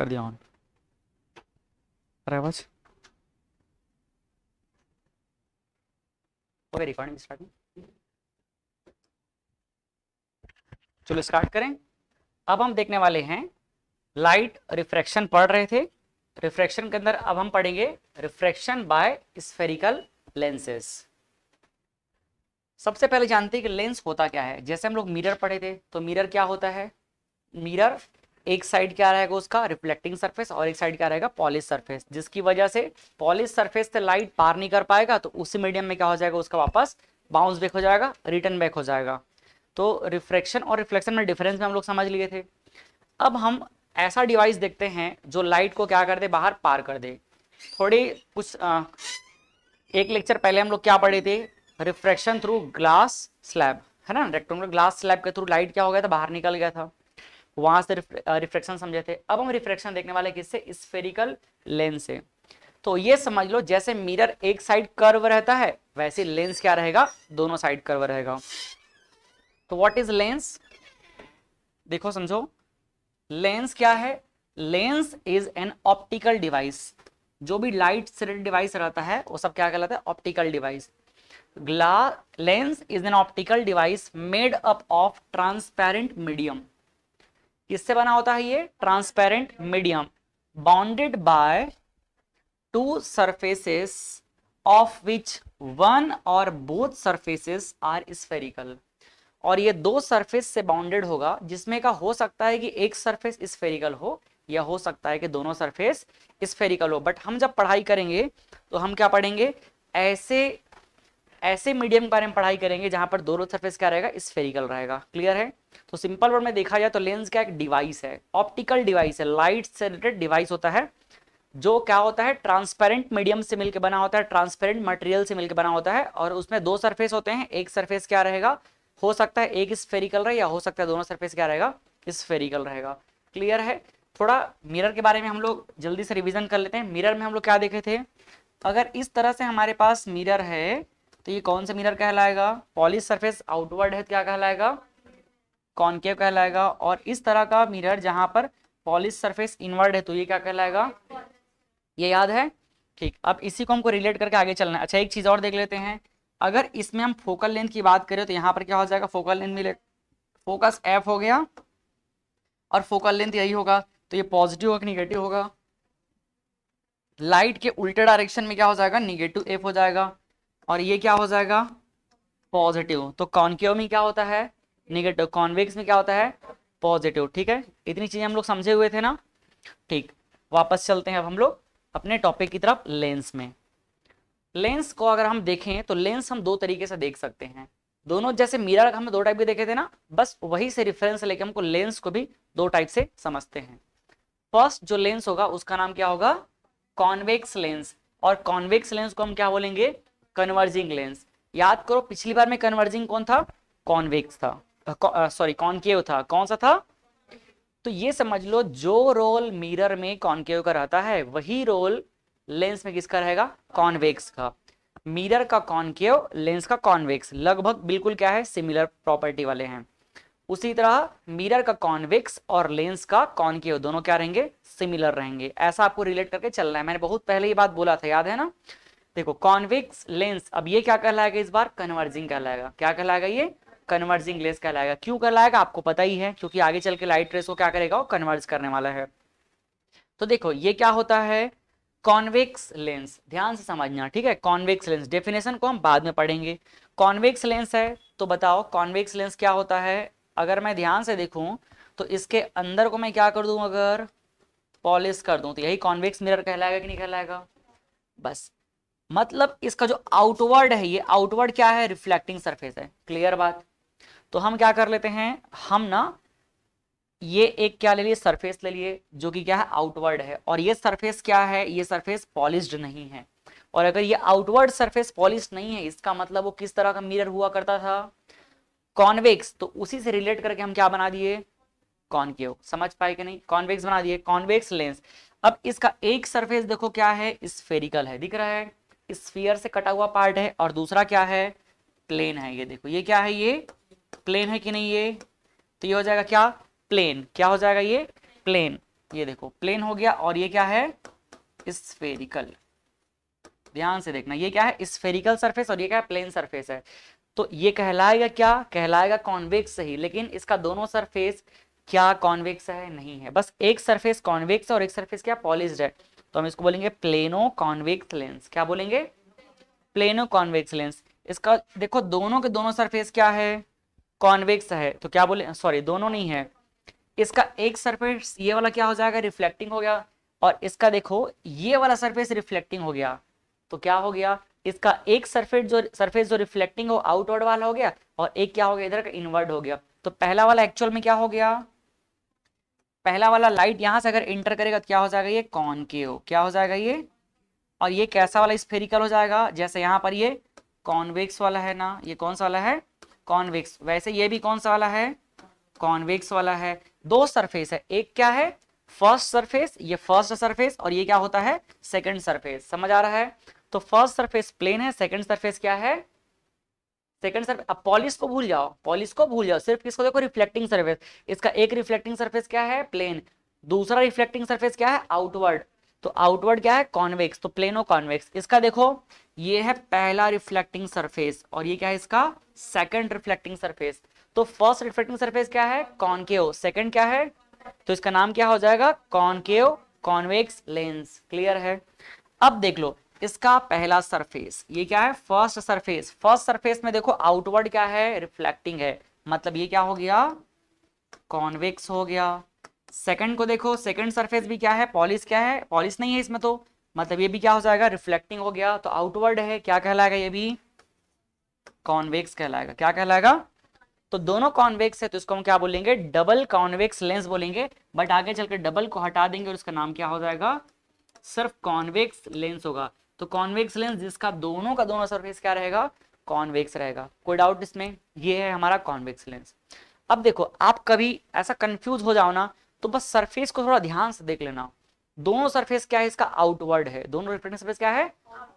कर दिया ऑन। अरे आवाज ओके, रिकॉर्डिंग स्टार्ट। चलो स्टार्ट करें। अब हम देखने वाले हैं लाइट रिफ्रैक्शन पढ़ रहे थे। रिफ्रैक्शन के अंदर अब हम पढ़ेंगे रिफ्रैक्शन बाय स्फेरिकल लेंसेस। सबसे पहले जानते हैं कि लेंस होता क्या है। जैसे हम लोग मिरर पढ़े थे, तो मिरर क्या होता है? मिरर एक साइड क्या रहेगा उसका रिफ्लेक्टिंग सरफेस, और एक साइड क्या रहेगा पॉलिश सरफेस, जिसकी वजह से पॉलिश सरफेस से लाइट पार नहीं कर पाएगा, तो उसी मीडियम में क्या हो जाएगा उसका वापस बाउंस बैक हो जाएगा, रिटर्न बैक हो जाएगा। तो रिफ्रैक्शन और रिफ्लेक्शन में डिफरेंस में हम लोग समझ लिए थे। अब हम ऐसा डिवाइस देखते हैं जो लाइट को क्या कर दे, बाहर पार कर दे। थोड़ी कुछ एक लेक्चर पहले हम लोग क्या पढ़े थे? रिफ्रैक्शन थ्रू ग्लास स्लैब, है ना। रेक्टेंगुलर ग्लास स्लैब के थ्रू लाइट क्या हो गया था, बाहर निकल गया था, वहां से रिफ्रैक्शन समझे थे। अब हम रिफ्रैक्शन देखने वाले किससे? स्फेरिकल लेंस से। तो ये समझ लो जैसे मिरर एक साइड कर्व रहता है, वैसे लेंस क्या रहेगा, दोनों साइड कर्व रहेगा। तो व्हाट इज लेंस? देखो समझो, लेंस क्या है? Lens is an optical device. जो भी लाइट से रिलेटेड डिवाइस रहता है वो सब क्या कहलाता है? Optical device. Lens is an optical device made up of transparent medium. किससे बना होता है ये? Transparent medium, bounded by two surfaces of which one और बोथ सरफेसेस आर स्फेरिकल। और ये दो सरफेस से बाउंडेड होगा, जिसमें का हो सकता है कि एक सरफेस स्फेरिकल हो, या हो सकता है कि दोनों सरफेस स्फेरिकल हो। बट हम जब पढ़ाई करेंगे तो हम क्या पढ़ेंगे? ऐसे ऐसे मीडियम के बारे में पढ़ाई करेंगे जहां पर दोनों सरफेस क्या रहेगा, स्फेरिकल रहेगा। क्लियर है? तो सिंपल वर्ड में देखा जाए तो लेंस क्या एक डिवाइस है, ऑप्टिकल डिवाइस है, लाइट से रिलेटेड डिवाइस होता है, जो क्या होता है ट्रांसपेरेंट मीडियम से मिलकर बना होता है, ट्रांसपेरेंट मटेरियल से मिलकर बना होता है, और उसमें दो सरफेस होते हैं। एक सरफेस क्या रहेगा, हो सकता है एक स्फेरिकल रहे, या हो सकता है दोनों सरफेस क्या रहेगा, स्फेरिकल रहेगा। क्लियर है? थोड़ा मिरर के बारे में हम लोग जल्दी से रिवीजन कर लेते हैं। मिरर में हम लोग क्या देखे थे? अगर इस तरह से हमारे पास मिरर है तो ये कौन सा मिरर कहलाएगा? पॉलिश सरफेस आउटवर्ड है, क्या कहलाएगा? कॉनकेव कहलाएगा। और इस तरह का मिरर जहां पर पॉलिश सरफेस इनवर्ड है, तो ये क्या कहलाएगा? ये याद है? ठीक। अब इसी को हमको रिलेट करके आगे चलना है। अच्छा, एक चीज और देख लेते हैं। अगर इसमें हम फोकल लेंथ की बात करें तो यहाँ पर क्या हो जाएगा? फोकल लेंथ मिले, फोकस एफ हो गया और फोकल लेंथ यही होगा, तो ये पॉजिटिव होगा कि निगेटिव होगा? लाइट के उल्टे डायरेक्शन में क्या हो जाएगा? निगेटिव एफ हो जाएगा। और ये क्या हो जाएगा? पॉजिटिव। तो कॉनकेव में क्या होता है? निगेटिव। कॉन्वेक्स में क्या होता है? पॉजिटिव। ठीक है, इतनी चीजें हम लोग समझे हुए थे ना। ठीक, वापस चलते हैं अब हम लोग अपने टॉपिक की तरफ, लेंस में। लेंस को अगर हम देखें तो लेंस हम दो तरीके से देख सकते हैं। दोनों जैसे मिरर हम दो टाइप के देखे थे ना, बस वही से रेफरेंस लेके हमको लेंस को भी दो टाइप से समझते हैं। फर्स्ट जो लेंस होगा उसका नाम क्या होगा? Convex lens. और कॉन्वेक्स लेंस को हम क्या बोलेंगे? Converging lens. याद करो पिछली बार में कन्वर्जिंग कौन था? कॉन्वेक्स था, सॉरी कॉनकेव था। कौन सा था? तो ये समझ लो जो रोल मिरर में कॉनकेव का रहता है, वही रोल लेंस में किसका रहेगा? कॉन्वेक्स का। मिरर का कॉनकेव, लेंस का कॉन्वेक्स, लगभग बिल्कुल क्या है, सिमिलर प्रॉपर्टी वाले हैं। उसी तरह मिरर का कॉन्वेक्स और लेंस का कॉनकेव दोनों क्या रहेंगे? सिमिलर रहेंगे। ऐसा आपको रिलेट करके चलना है। मैंने बहुत पहले ये बात बोला था, याद है ना। देखो कॉन्वेक्स लेंस, अब ये क्या कहलाएगा इस बार? कन्वर्जिंग कहलाएगा। क्या कहलाएगा ये? कन्वर्जिंग लेंस कहलाएगा। क्यों कहलाएगा आपको पता ही है, क्योंकि आगे चल के लाइट रेस को क्या करेगा, वो कन्वर्ज करने वाला है। तो देखो ये क्या होता है? कॉन्वेक्स लेंस, ध्यान से समझना, ठीक है। कॉन्वेक्स लेंस डेफिनेशन को हम बाद में पढ़ेंगे। कॉन्वेक्स लेंस है तो बताओ कॉन्वेक्स लेंस क्या होता है? अगर मैं ध्यान से देखूं तो इसके अंदर को मैं क्या कर दूं, अगर पॉलिश कर दूं, तो यही कॉन्वेक्स मिरर कहलाएगा कि नहीं कहलाएगा? बस मतलब इसका जो आउटवर्ड है, ये आउटवर्ड क्या है? रिफ्लेक्टिंग सरफेस है। क्लियर बात? तो हम क्या कर लेते हैं, हम ना ये एक क्या ले लिए, सरफेस ले लिए, जो कि क्या है, आउटवर्ड है। और ये सरफेस क्या है? ये सरफेस पॉलिश्ड नहीं है। और अगर ये आउटवर्ड सरफेस पॉलिश नहीं है, इसका मतलब वो किस तरह का मिरर हुआ करता था? कॉन्वेक्स। तो उसी से रिलेट करके हम क्या बना दिए? कॉनकेव। समझ पाए कि नहीं? कॉन्वेक्स बना दिए, कॉन्वेक्स लेंस। अब इसका एक सरफेस देखो क्या है, स्फेरिकल है, दिख रहा है, स्फीयर से कटा हुआ पार्ट है, और दूसरा क्या है, प्लेन है। ये देखो ये क्या है, ये प्लेन है कि नहीं? ये तो ये हो जाएगा क्या, प्लेन। क्या हो जाएगा ये? प्लेन। ये देखो प्लेन हो गया, और ये क्या है, स्फेरिकल। ध्यान से देखना, ये क्या है, स्फेरिकल सरफेस, और ये क्या है, प्लेन सरफेस है। तो ये कहलाएगा क्या, कहलाएगा कॉन्वेक्स सही, लेकिन इसका दोनों सरफेस क्या कॉन्वेक्स है, नहीं है। बस एक सरफेस कॉन्वेक्स है और एक सरफेस क्या पॉलिश्ड है, तो हम इसको बोलेंगे प्लेनो कॉन्वेक्स लेंस। क्या बोलेंगे, प्लेनो कॉन्वेक्स लेंस। इसका देखो दोनों के दोनों सरफेस क्या है, कॉन्वेक्स है, तो क्या बोले, सॉरी दोनों नहीं है, इसका एक सरफेस ये वाला क्या हो जाएगा, रिफ्लेक्टिंग हो गया, और इसका देखो ये वाला सरफेस रिफ्लेक्टिंग हो गया। तो क्या हो गया, इसका एक सरफेस जो रिफ्लेक्टिंग हो आउटवर्ड वाला हो गया, और एक क्या हो गया इधर का इनवर्ड हो गया। तो पहला वाला एक्चुअल में क्या हो गया, पहला वाला लाइट यहां से अगर इंटर करेगा तो क्या हो जाएगा, ये कॉनकेव, क्या हो जाएगा ये, और ये कैसा वाला, स्फेरिकल हो जाएगा। जैसे यहाँ पर ये कॉन्वेक्स वाला है ना, ये कौन सा वाला है, कॉन्वेक्स, वैसे ये भी कौन सा वाला है, कॉन्वेक्स वाला है। दो सरफेस है, एक क्या है फर्स्ट सरफेस, ये फर्स्ट सरफेस, और ये क्या होता है सेकंड सरफेस। समझ आ रहा है, तो फर्स्ट सरफेस प्लेन है, सेकंड सरफेस क्या है, सेकंड सरफेस। अब पॉलिश को भूल जाओ, पॉलिश को भूल जाओ, सिर्फ किसको देखो, रिफ्लेक्टिंग सरफेस। इसका एक रिफ्लेक्टिंग सरफेस क्या है, प्लेन, दूसरा रिफ्लेक्टिंग सरफेस क्या है, आउटवर्ड। तो आउटवर्ड क्या है, कॉन्वेक्स, तो प्लेनो कॉन्वेक्स। इसका देखो ये है पहला रिफ्लेक्टिंग सरफेस, और ये क्या है इसका सेकंड रिफ्लेक्टिंग सरफेस। तो फर्स्ट रिफ्लेक्टिंग सरफेस क्या है, कॉनकेव, सेकंड क्या है, तो इसका नाम क्या हो जाएगा, कॉनकेव कॉन्वेक्स लेंस। क्लियर है। अब देख लो इसका पहला सरफेस, ये क्या है फर्स्ट सरफेस, फर्स्ट सरफेस में देखो आउटवर्ड क्या है, रिफ्लेक्टिंग है, मतलब ये क्या हो गया, कॉन्वेक्स हो गया। सेकंड को देखो, सेकंड सरफेस भी क्या है, पॉलिश, क्या है पॉलिश नहीं है इसमें, तो मतलब ये भी क्या हो जाएगा, रिफ्लेक्टिंग हो गया। तो आउटवर्ड है, क्या कहलाएगा, ये भी कॉन्वेक्स कहलाएगा। क्या कहलाएगा, तो दोनों कॉन्वेक्स है, तो इसको हम क्या बोलेंगे, डबल कॉन्वेक्स लेंस बोलेंगे। बट आगे चलकर डबल को हटा देंगे और इसका नाम क्या हो जाएगा, सिर्फ कॉन्वेक्स लेंस होगा। तो कॉन्वेक्स लेंस जिसका दोनों का दोनों सरफेस क्या रहेगा, कॉन्वेक्स रहेगा। कोई डाउट इसमें, ये है हमारा कॉन्वेक्स लेंस। अब देखो आप कभी ऐसा कंफ्यूज हो जाओ ना, तो बस सरफेस को थोड़ा ध्यान से देख लेना। दोनों सरफेस क्या है, इसका आउटवर्ड है, दोनों रिफ्लेक्टिंग सरफेस क्या है,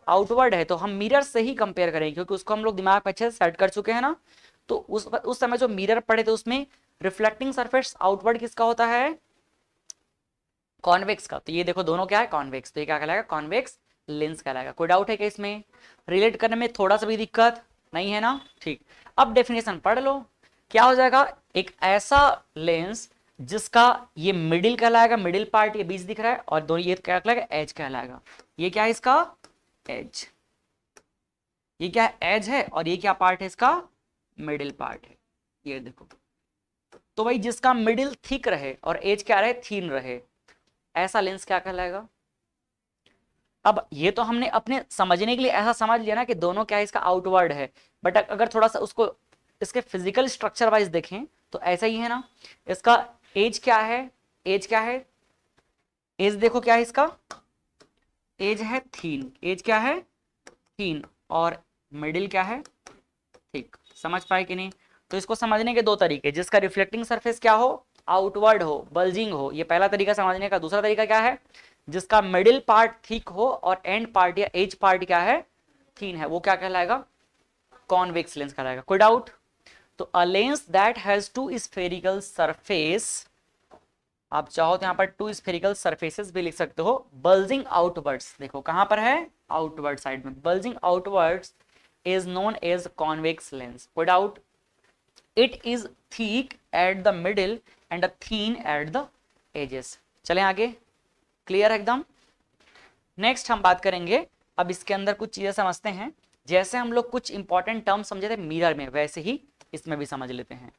आउटवर्ड है। तो हम मिरर से ही कंपेयर करेंगे, क्योंकि उसको हम लोग दिमाग में अच्छे से सेट कर चुके हैं ना। तो उस समय जो मिरर पड़े थे उसमें रिफ्लेक्टिंग सरफेस आउटवर्ड किसका होता है, कॉन्वेक्स का। तो ये देखो दोनों क्या है, कॉन्वेक्स, तो ये क्या कहलाएगा, कॉन्वेक्स लेंस कहलाएगा। कोई डाउट है क्या इसमें, रिलेट करने में थोड़ा सा भी दिक्कत नहीं है ना, ठीक। अब डेफिनेशन पढ़ लो, क्या हो जाएगा, एक ऐसा लेंस जिसका ये मिडिल कहलाएगा, मिडिल पार्ट ये बीच दिख रहा है, और दोनों ये क्या कहलाएगा, एज कहलाएगा। ये क्या है इसका एज, ये क्या है एज है, और ये क्या पार्ट है इसका मिडिल पार्ट है, ये देखो। तो भाई जिसका मिडिल थिक रहे और एज क्या रहे, थीन रहे, ऐसा लेंस क्या कहलाएगा। अब ये तो हमने अपने समझने के लिए ऐसा समझ लिया ना कि दोनों क्या है, इसका आउटवर्ड है। बट अगर थोड़ा सा उसको इसके फिजिकल स्ट्रक्चर वाइज देखें तो ऐसा ही है ना। इसका एज क्या है, एज क्या है, एज देखो क्या है इसका, एज है थीन, एज क्या है थीन, और मिडिल क्या है थिक। समझ पाए कि नहीं। तो इसको समझने के दो तरीके, जिसका रिफ्लेक्टिंग सरफेस क्या हो, आउटवर्ड हो, बल्जिंग हो, ये पहला तरीका समझने का। दूसरा तरीका क्या है, जिसका मिडिल पार्ट थिक हो और एंड पार्ट या एज पार्ट क्या है, थीन है, वो क्या कहलाएगा, कॉन्वेक्स लेंस कहलाएगा। कोई डाउट। तो a lens that has two spherical surface, आप चाहो तो यहां पर टू स्फेरिकल सरफेसेस भी लिख सकते हो, बल्जिंग आउटवर्ड्स, देखो कहां पर है, आउटवर्ड साइड में, bulging outwards is known as convex lens. कोई doubt. It is thick at the middle and thin at the edges. चलें आगे, क्लियर है एकदम। नेक्स्ट हम बात करेंगे, अब इसके अंदर कुछ चीजें समझते हैं। जैसे हम लोग कुछ इंपॉर्टेंट टर्म समझे थे मिरर में, वैसे ही इसमें भी समझ लेते हैं।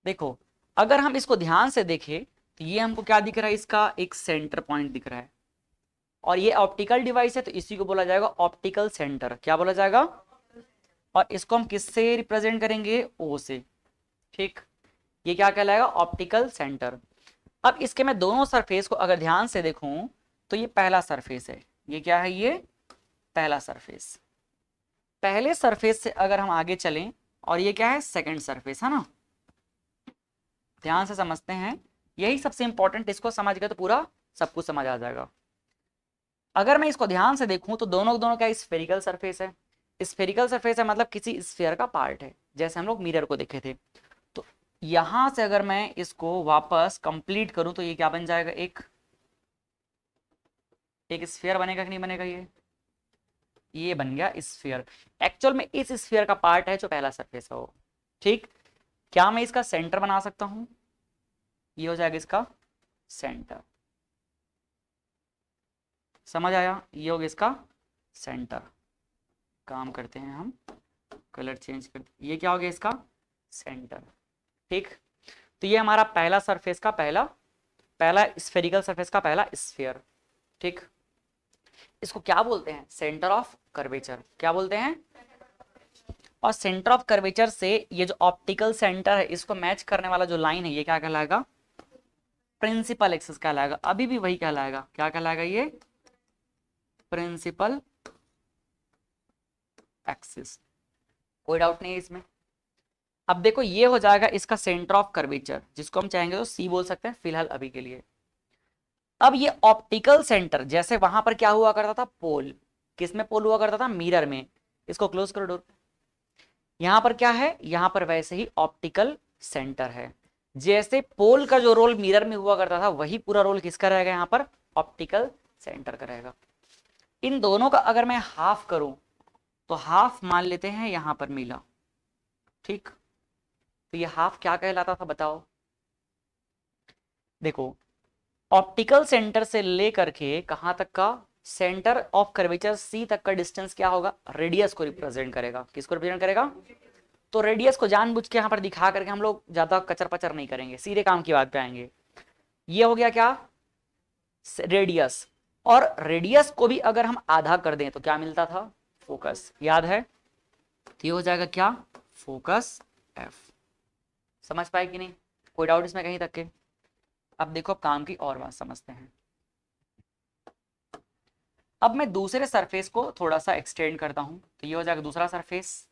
देखो अगर हम इसको ध्यान से देखें तो ये हमको क्या दिख रहा है, इसका एक सेंटर पॉइंट दिख रहा है, और ये ऑप्टिकल डिवाइस है, तो इसी को बोला जाएगा ऑप्टिकल सेंटर। क्या बोला जाएगा, और इसको हम किससे रिप्रेजेंट करेंगे, ओ से, ठीक। ये क्या कहलाएगा, ऑप्टिकल सेंटर। अब इसके मैं दोनों सरफेस को अगर ध्यान से देखूं तो ये पहला सरफेस है, ये क्या है, ये पहला सरफेस। पहले सरफेस से अगर हम आगे चलें, और ये क्या है, सेकंड सरफेस है ना। ध्यान से समझते हैं, यही सबसे इंपॉर्टेंट, इसको समझ गए तो पूरा सब कुछ समझ आ जाएगा। अगर मैं इसको ध्यान से देखूं तो दोनों दोनों क्या स्फेरिकल सरफेस है, स्फेरिकल सरफेस है मतलब किसी स्फीयर का पार्ट है। जैसे हम लोग मिरर को देखे थे। तो यहां से अगर मैं इसको वापस कंप्लीट करूं तो ये क्या बन जाएगा, एक एक स्फीयर बनेगा कि नहीं बनेगा, ये बन गया स्फीयर। एक्चुअल में इस स्फीयर का पार्ट है जो पहला सरफेस है वो। ठीक, क्या मैं इसका सेंटर बना सकता हूं, ये हो जाएगा इसका सेंटर। समझ आया, ये हो गया इसका सेंटर। काम करते हैं हम, कलर चेंज करते, ये क्या हो गया इसका सेंटर। ठीक, तो ये हमारा पहला सरफेस का पहला पहला स्फेरिकल सरफेस का पहला स्फीयर। ठीक, इसको क्या बोलते हैं, सेंटर ऑफ कर्वेचर। क्या बोलते हैं, और सेंटर ऑफ कर्वेचर से ये जो ऑप्टिकल सेंटर है इसको मैच करने वाला जो लाइन है ये क्या कहलाएगा, प्रिंसिपल एक्सिस कहलाएगा। अभी भी वही कहलाएगा, क्या कहलाएगा, ये प्रिंसिपल एक्सिस। कोई डाउट नहीं है इसमें। अब देखो ये हो जाएगा इसका सेंटर ऑफ कर्वेचर, जिसको हम चाहेंगे तो सी बोल सकते हैं फिलहाल अभी के लिए। अब ये ऑप्टिकल सेंटर, जैसे वहां पर क्या हुआ करता था, पोल, किसमें पोल हुआ करता था, मिरर में। इसको क्लोज करो डोर। यहां पर क्या है, यहां पर वैसे ही ऑप्टिकल सेंटर है। जैसे पोल का जो रोल मिरर में हुआ करता था वही पूरा रोल किसका रहेगा, यहाँ पर ऑप्टिकल सेंटर का रहेगा। इन दोनों का अगर मैं हाफ करूं तो हाफ मान लेते हैं यहां पर मिला। ठीक, तो ये हाफ क्या कहलाता था बताओ, देखो ऑप्टिकल सेंटर से लेकर के कहां तक का, सेंटर ऑफ कर्वेचर सी तक का डिस्टेंस क्या होगा, रेडियस को रिप्रेजेंट करेगा। किसको रिप्रेजेंट करेगा, तो रेडियस को जानबूझ के यहाँ पर दिखा करके हम लोग ज्यादा कचर पचर नहीं करेंगे, सीधे काम की बात पे आएंगे। ये हो गया क्या, रेडियस। और रेडियस को भी अगर हम आधा कर दें तो क्या मिलता था, फोकस, याद है। तो ये हो जाएगा क्या, फोकस एफ। समझ पाए कि नहीं, कोई डाउट इसमें कहीं तक के। अब देखो काम की और बात समझते हैं। अब मैं दूसरे सरफेस को थोड़ा सा एक्सटेंड करता हूं, तो ये हो जाएगा दूसरा सरफेस।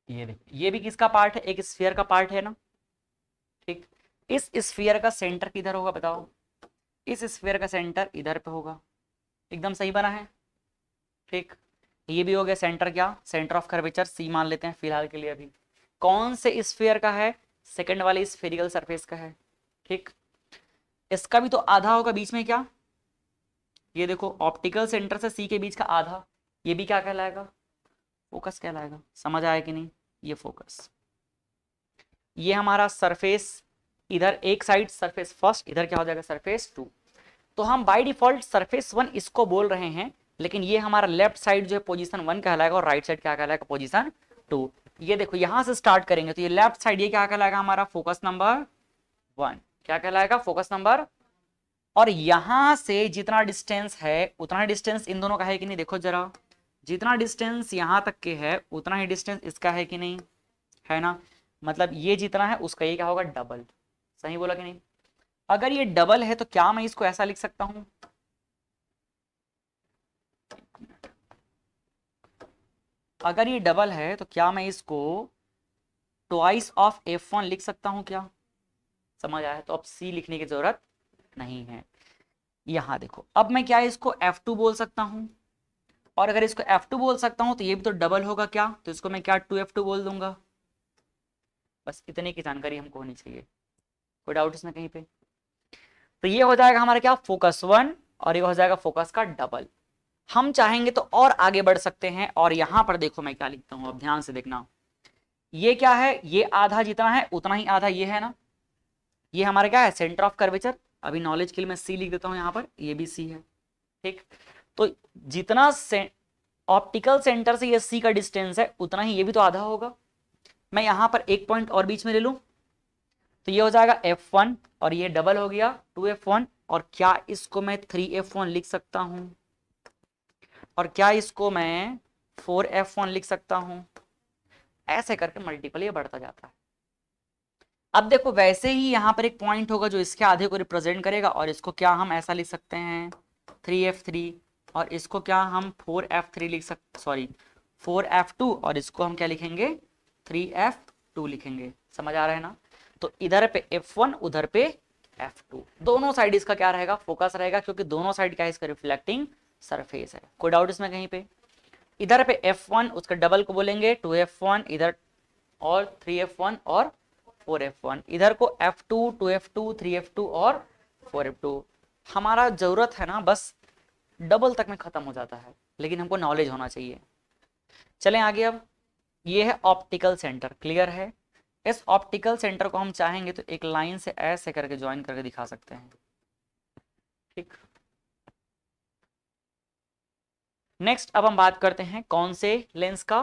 ये देखिए, ये भी किसका पार्ट है, एक स्फीयर का पार्ट है ना। ठीक, इस स्फीयर का सेंटर किधर होगा बताओ, इस स्फीयर का सेंटर इधर पे होगा। एकदम सही बना है। ठीक, ये भी हो गया सेंटर, क्या सेंटर ऑफ कर्वेचर सी मान लेते हैं फिलहाल के लिए। अभी कौन से स्फीयर का है, सेकंड वाले स्फेरिकल सरफेस का है। ठीक, इसका भी तो आधा होगा बीच में, क्या ये देखो ऑप्टिकल सेंटर से सी के बीच का आधा, ये भी क्या कहलाएगा, फोकस कहलाएगा। समझ आया कि नहीं, ये फोकस। ये हमारा सरफेस, इधर एक साइड सरफेस फर्स्ट, इधर क्या हो जाएगा सरफेस टू। तो हम बाय डिफॉल्ट सरफेस वन इसको बोल रहे हैं, लेकिन ये हमारा लेफ्ट साइड जो है पोजीशन वन कहलाएगा और राइट साइड क्या कहलाएगा, पोजीशन टू। ये देखो यहां से स्टार्ट करेंगे तो ये लेफ्ट साइड ये क्या कहलाएगा, हमारा फोकस नंबर वन। क्या कहलाएगा, फोकस नंबर। और यहां से जितना डिस्टेंस है उतना ही डिस्टेंस इन दोनों का है कि नहीं, देखो जरा, जितना डिस्टेंस यहां तक के है उतना ही डिस्टेंस इसका है कि नहीं, है ना। मतलब ये जितना है उसका ये क्या होगा, डबल। सही बोला कि नहीं। अगर ये डबल है तो क्या मैं इसको ऐसा लिख सकता हूं, अगर ये डबल है तो क्या मैं इसको ट्वाइस ऑफ F1 लिख सकता हूं क्या। समझ आया, तो अब C लिखने की जरूरत नहीं है। यहां देखो अब मैं क्या इसको F2 बोल सकता हूं, और अगर इसको F2 बोल सकता हूं तो ये भी तो डबल होगा क्या, तो इसको मैं क्या 2F2 बोल दूंगा। बस इतने की जानकारी हमको होनी चाहिए। कोई डाउट इसमें कहीं पे। तो ये हो जाएगा हमारा क्या, फोकस वन, और ये हो जाएगा फोकस का डबल। हम चाहेंगे तो और आगे बढ़ सकते हैं, और यहां पर देखो मैं क्या लिखता हूं, अब ध्यान से देखना। ये क्या है, ये आधा जितना है उतना ही आधा ये है ना, ये हमारा क्या है, सेंटर ऑफ कर्वेचर। अभी नॉलेज के लिए मैं सी लिख देता हूं यहां पर, ये भी सी है। ठीक, तो जितना ऑप्टिकल सेंटर से ये सी का डिस्टेंस है उतना ही ये भी तो आधा होगा। मैं यहां पर एक पॉइंट और बीच में ले लूं तो ये हो जाएगा F1, और ये डबल हो गया 2F1। और क्या इसको मैं 3F1 लिख सकता हूं, और क्या इसको मैं 4F1 लिख सकता हूं। ऐसे करके मल्टीपल ये बढ़ता जाता है। अब देखो वैसे ही यहां पर एक पॉइंट होगा जो इसके आधे को रिप्रेजेंट करेगा, और इसको क्या हम ऐसा लिख सकते हैं 3F3, और इसको क्या हम 4F3 लिख सकते, सॉरी 4F2, और इसको हम क्या लिखेंगे 3F2 लिखेंगे। समझ आ रहा है ना। तो इधर पे F1 उधर पे F2। दोनों साइड इसका क्या रहेगा, फोकस रहेगा, क्योंकि दोनों साइड क्या है इसका, रिफ्लेक्टिंग सरफेस है। कोई डाउट इसमें कहीं पे? इधर पे F1 उसका डबल को बोलेंगे 2F1 इधर, और 3F1 और 4F1 इधर को, F2 2F2 3F2 और 4F2। हमारा जरूरत है ना बस डबल तक में खत्म हो जाता है, लेकिन हमको नॉलेज होना चाहिए। चलें आगे। अब ये है ऑप्टिकल सेंटर, क्लियर है? इस ऑप्टिकल सेंटर को हम चाहेंगे तो एक लाइन से ऐसे करके ज्वाइन करके दिखा सकते हैं, ठीक। नेक्स्ट अब हम बात करते हैं कौन से लेंस का,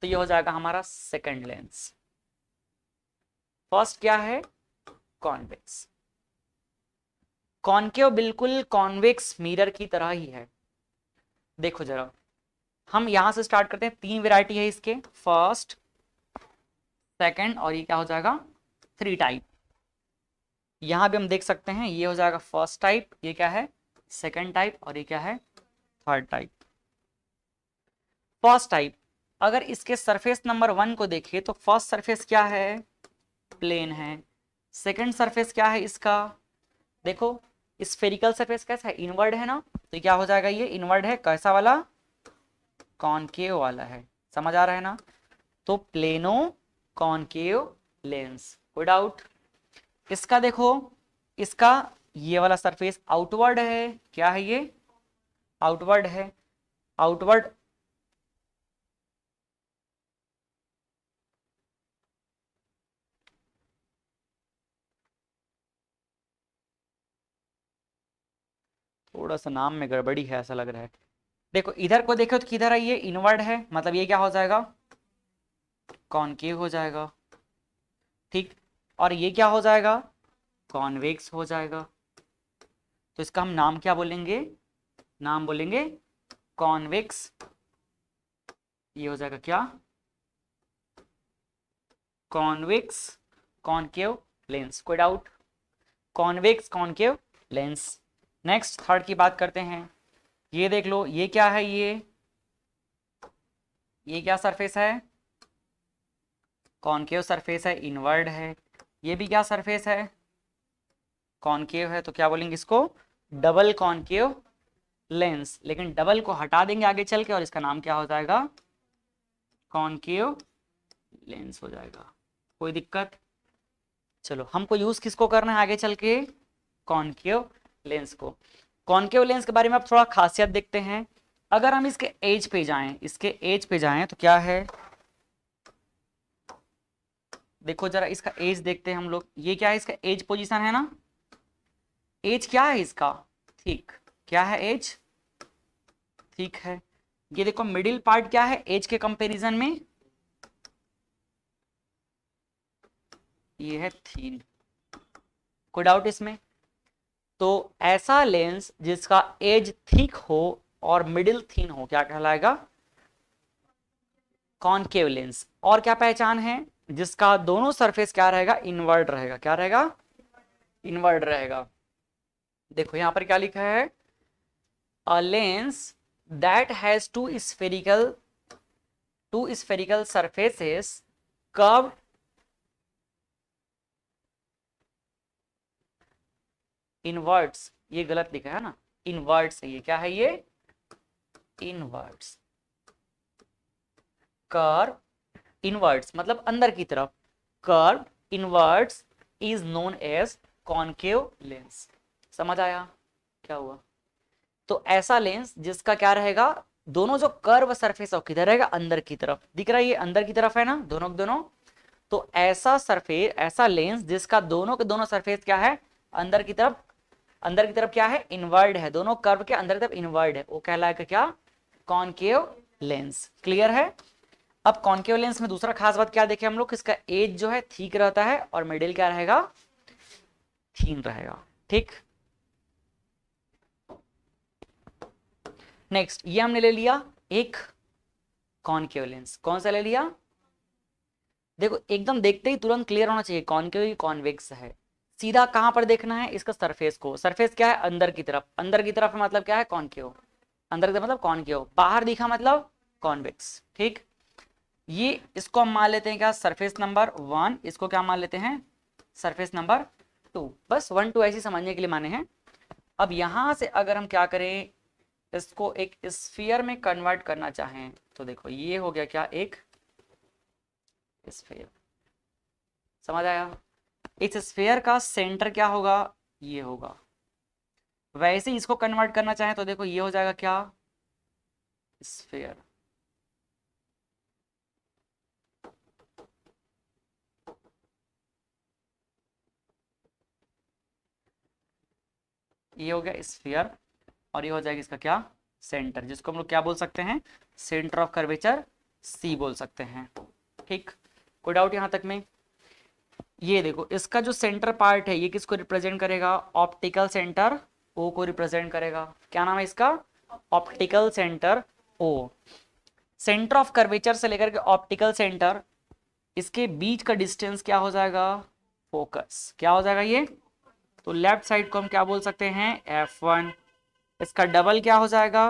तो ये हो जाएगा हमारा सेकंड लेंस। फर्स्ट क्या है, कॉन्वेक्स। कॉनकेव बिल्कुल कॉन्वेक्स मिरर की तरह ही है। देखो जरा, हम यहां से स्टार्ट करते हैं। 3 वैरायटी है इसके, फर्स्ट सेकंड और ये क्या हो जाएगा 3 टाइप। यहां भी हम देख सकते हैं, ये हो जाएगा फर्स्ट टाइप, ये क्या है सेकंड टाइप, और ये क्या है थर्ड टाइप। फर्स्ट टाइप, अगर इसके सरफेस नंबर 1 को देखिए तो फर्स्ट सरफेस क्या है, प्लेन है। सेकंड सरफेस क्या है इसका, देखो स्फेरिकल सरफेस कैसा है, इनवर्ड है ना, तो क्या हो जाएगा, ये इनवर्ड है, कैसा वाला, कॉनकेव वाला है। समझ आ रहा है ना? तो प्लेनो कॉनकेव लेंस। कोई डाउट? इसका देखो, इसका ये वाला सरफेस आउटवर्ड है, क्या है ये, आउटवर्ड है। आउटवर्ड थोड़ा सा नाम में गड़बड़ी है ऐसा लग रहा है। देखो इधर को देखो तो किधर है, ये इनवर्ड है, मतलब ये क्या हो जाएगा, कॉनकेव हो जाएगा, ठीक। और ये क्या हो जाएगा, कॉन्वेक्स हो जाएगा। तो इसका हम नाम क्या बोलेंगे, नाम बोलेंगे कॉन्वेक्स। ये हो जाएगा क्या, कॉन्वेक्स कॉनकेव लेंस। कोई doubt? Convex concave lens. Next third की बात करते हैं। ये देख लो, ये क्या है, ये क्या सरफेस है, कॉनकेव सरफेस है, इनवर्ड है। ये भी क्या सरफेस है, कॉनकेव है, तो क्या बोलेंगे इसको, डबल कॉनकेव लेंस। लेकिन डबल को हटा देंगे आगे चल के और इसका नाम क्या हो जाएगा, कॉनकेव लेंस हो जाएगा। कोई दिक्कत? चलो हमको यूज किसको करना है आगे चल के, कॉनकेव लेंस को। कॉनकेव लेंस के बारे में आप थोड़ा खासियत देखते हैं। अगर हम इसके एज पे जाएं, इसके एज पे जाएं तो क्या है, देखो जरा इसका एज देखते हैं हम लोग। ये क्या है, इसका एज पोजीशन है ना, एज क्या है इसका, ठीक। क्या है एज, ठीक है। ये देखो मिडिल पार्ट क्या है एज के कंपैरिजन में, ये है थीन। कोई डाउट इसमें? तो ऐसा लेंस जिसका एज थिक हो और मिडिल थीन हो क्या कहलाएगा, कॉनकेव लेंस। और क्या पहचान है, जिसका दोनों सरफेस क्या रहेगा, इनवर्ड रहेगा। क्या रहेगा, इनवर्ड रहेगा। देखो यहां पर क्या लिखा है, a lens that has two spherical surfaces curved inwards। ये गलत लिखा है ना, इनवर्ड्स है ये, क्या है ये, इनवर्ड्स। कर्व इनवर्ड्स मतलब अंदर की तरफ, curve inwards is known as concave lens. समझ आया क्या हुआ? तो ऐसा लेंस जिसका क्या रहेगा, दोनों जो कर्व सरफेस है किधर रहेगा, अंदर की तरफ। दिख रहा है ये अंदर की तरफ है ना, दोनों के दोनों। तो ऐसा सरफेस, ऐसा लेंस जिसका दोनों के दोनों सरफेस क्या है, अंदर की तरफ। अंदर की तरफ क्या है, इनवर्ड है, दोनों कर्व के अंदर की तरफ इनवर्ड है, वो कहलाएगा क्या, कॉनकेव लेंस। क्लियर है? अब कॉनकेव लेंस में दूसरा खास बात क्या देखे हम लोग, इसका एज जो है ठीक रहता है और मिडिल क्या रहेगा, थीन रहेगा, ठीक। नेक्स्ट ये हमने ले लिया एक कॉनकेव लेंस। कौन सा ले लिया, देखो एकदम देखते ही तुरंत क्लियर होना चाहिए, कॉनकेव कॉन्वेक्स है। सीधा कहां पर देखना है, इसका सरफेस को। सरफेस क्या है, अंदर की तरफ। अंदर की तरफ मतलब क्या है, कॉनकेव। अंदर की तरफ मतलब कॉनकेव, बाहर दिखा मतलब कॉन्वेक्स, ठीक। ये इसको हम मान लेते हैं क्या, सरफेस नंबर 1। इसको क्या मान लेते हैं, सरफेस नंबर 2, बस 1 2 ऐसे समझने के लिए माने हैं। अब यहां से अगर हम क्या करें, इसको एक स्फीयर में कन्वर्ट करना चाहें तो देखो ये हो गया क्या, एक स्फीयर। समझ आया? इस स्फीयर का सेंटर क्या होगा, ये होगा। वैसे ही इसको कन्वर्ट करना चाहें तो देखो ये हो जाएगा क्या, स्फीयर। ये हो गया स्फीयर और ये हो जाएगा इसका क्या, सेंटर, जिसको हम लोग क्या बोल सकते हैं, सेंटर ऑफ कर्वेचर सी बोल सकते हैं। ठीक, कोई डाउट यहां तक में? ये देखो इसका जो सेंटर पार्ट है ये किसको रिप्रेजेंट करेगा, ऑप्टिकल सेंटर ओ को रिप्रेजेंट करेगा। क्या नाम है इसका, optical centre O. Centre of curvature से लेकर के ऑप्टिकल सेंटर, इसके बीच का डिस्टेंस क्या हो जाएगा, फोकस। क्या हो जाएगा ये, तो लेफ्ट साइड को हम क्या बोल सकते हैं, F1। इसका डबल क्या हो जाएगा,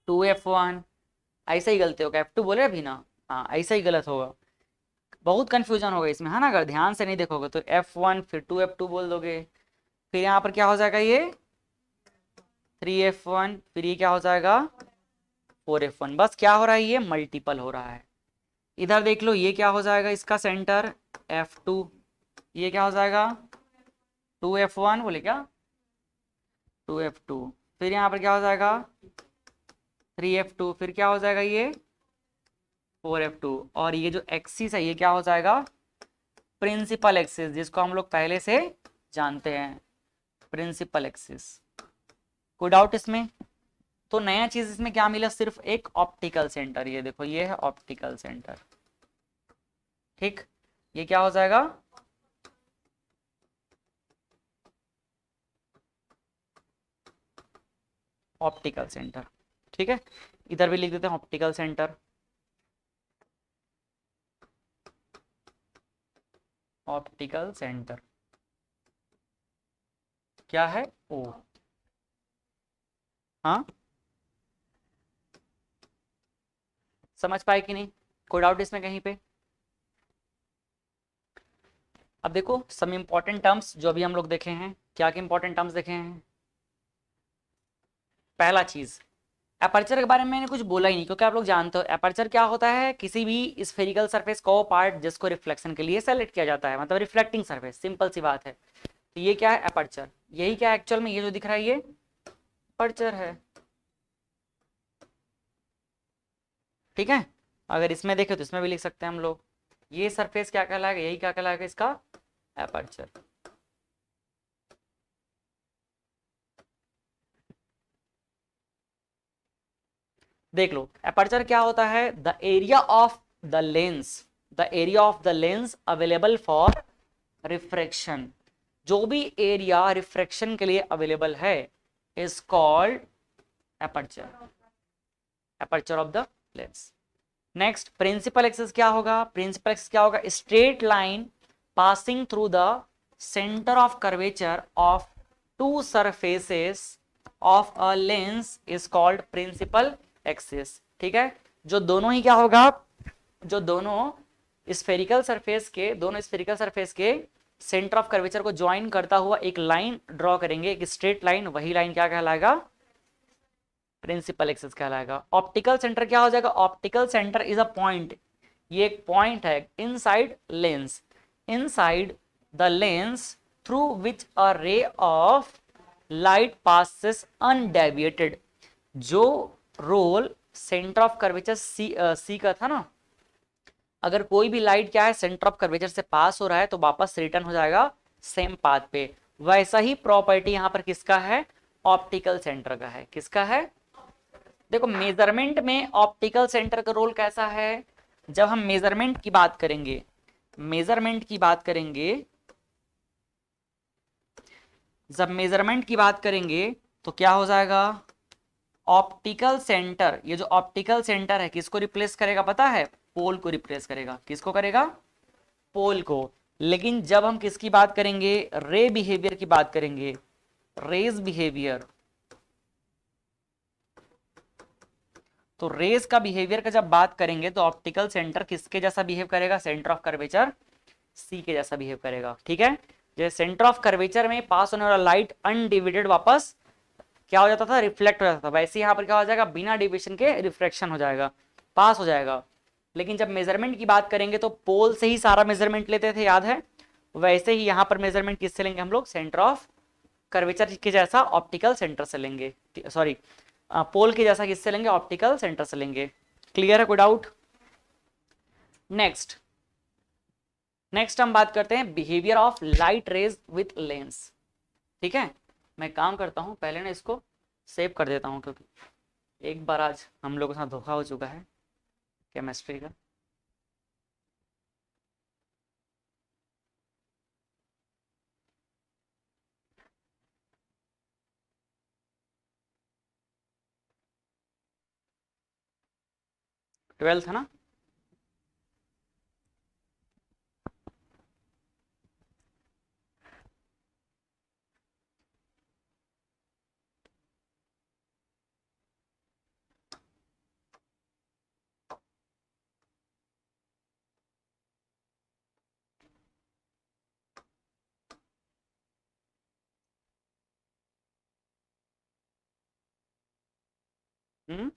2F1। ऐसा ही गलती होगा, F2 बोले अभी ना, हाँ ऐसा ही गलत होगा, बहुत कंफ्यूजन होगा इसमें, है ना। अगर ध्यान से नहीं देखोगे तो F1 फिर 2F2 बोल दोगे, फिर यहाँ पर क्या हो जाएगा ये 3F1, फिर ये क्या हो जाएगा 4F1। बस क्या हो रहा है, ये मल्टीपल हो रहा है। इधर देख लो ये क्या हो जाएगा, इसका सेंटर F2, ये क्या हो जाएगा 2F1 बोले क्या, 2F2, फिर यहाँ पर क्या हो जाएगा 3F2, फिर क्या हो जाएगा ये 4F2। और ये जो एक्सिस है ये क्या हो जाएगा, प्रिंसिपल एक्सिस, जिसको हम लोग पहले से जानते हैं, प्रिंसिपल एक्सिस। कोई डाउट इसमें? तो नया चीज इसमें क्या मिला, सिर्फ एक ऑप्टिकल सेंटर। ये देखो ये है ऑप्टिकल सेंटर। ठीक, ये क्या हो जाएगा, ऑप्टिकल सेंटर। ठीक है, इधर भी लिख देते हैं ऑप्टिकल सेंटर, ऑप्टिकल सेंटर क्या है, ओ। हाँ, समझ पाए कि नहीं, कोई डाउट इसमें कहीं पे? अब देखो सम इंपॉर्टेंट टर्म्स जो अभी हम लोग देखे हैं, क्या क्या इंपॉर्टेंट टर्म्स देखे हैं। पहला चीज, एपर्चर के बारे में मैंने कुछ बोला ही नहीं, क्योंकि आप लोग जानते हो एपर्चर क्या होता है, किसी भी स्फेरिकल सरफेस को पार्ट जिसको रिफ्लेक्शन के लिए सेलेक्ट किया जाता है, मतलब रिफ्लेक्टिंग सरफेस, सिंपल सी बात है। तो ये क्या है, एपर्चर। यही क्या है एक्चुअल में, ये जो दिख रहा है ये एपर्चर है। ठीक है, अगर इसमें देखें तो इसमें भी लिख सकते हैं हम लोग, ये सरफेस क्या कहलाएगा, यही क्या कहलाएगा, इसका एपर्चर। देख लो एपर्चर क्या होता है, the area of the lens, the area of the lens available for refraction. जो भी एरिया रिफ्रैक्शन के लिए अवेलेबल है is called aperture, aperture of the lens. Next principal axis क्या होगा, प्रिंसिपल एक्सिस क्या होगा, straight line passing through the centre of curvature of two surfaces of a lens is called principal axis. ठीक है, जो दोनों ही क्या होगा, जो दोनों स्फेरिकल सरफेस के, दोनों स्फेरिकल सरफेस के सेंटर ऑफ कर्वेचर को ज्वाइन करता हुआ एक लाइन ड्रॉ करेंगे, एक स्ट्रेट लाइन, वही लाइन क्या कहलाएगा, प्रिंसिपल एक्सिस कहलाएगा। ऑप्टिकल सेंटर क्या हो जाएगा, optical centre is a point, ये एक पॉइंट है inside lens, inside the lens through which a ray of light passes undeviated. जो role centre of curvature C का था ना, अगर कोई भी लाइट क्या है सेंटर ऑफ कर्वेचर से पास हो रहा है तो वापस रिटर्न हो जाएगा सेम पाथ पे। वैसा ही प्रॉपर्टी यहां पर किसका है, ऑप्टिकल सेंटर का है। किसका है, देखो मेजरमेंट में ऑप्टिकल सेंटर का रोल कैसा है, जब हम मेजरमेंट की बात करेंगे, मेजरमेंट की बात करेंगे, जब मेजरमेंट की बात करेंगे तो क्या हो जाएगा, ऑप्टिकल सेंटर, ये जो ऑप्टिकल सेंटर है किसको रिप्लेस करेगा पता है, पोल को रिप्लेस करेगा। किसको करेगा, पोल को। लेकिन जब हम किसकी बात करेंगे, रे बिहेवियर की बात करेंगे, रेज बिहेवियर, तो रेज का बिहेवियर का जब बात करेंगे तो ऑप्टिकल सेंटर किसके जैसा बिहेव करेगा, सेंटर ऑफ कर्वेचर सी के जैसा बिहेव करेगा। ठीक है, जैसे सेंटर ऑफ कर्वेचर में पास होने वाला लाइट अनडिविडेड वापस क्या हो जाता था, रिफ्लेक्ट हो जाता था, वैसे यहाँ पर क्या हो जाएगा, बिना डिविएशन के रिफ्रैक्शन हो जाएगा, पास हो जाएगा। लेकिन जब मेजरमेंट की बात करेंगे तो पोल से ही सारा मेजरमेंट लेते थे, याद है, वैसे ही यहाँ पर मेजरमेंट किससे लेंगे हम लोग, सेंटर ऑफ कर्वेचर के जैसा ऑप्टिकल सेंटर से लेंगे, सॉरी पोल के जैसा किससे लेंगे, ऑप्टिकल सेंटर से लेंगे। क्लियर है, कोई डाउट? नेक्स्ट नेक्स्ट हम बात करते हैं behaviour of light rays with lens. ठीक है, मैं काम करता हूं, पहले ना इसको सेव कर देता हूं, क्योंकि एक बार आज हम लोगों के साथ धोखा हो चुका है केमिस्ट्री का। ट्वेल्थ है ना? हम्म,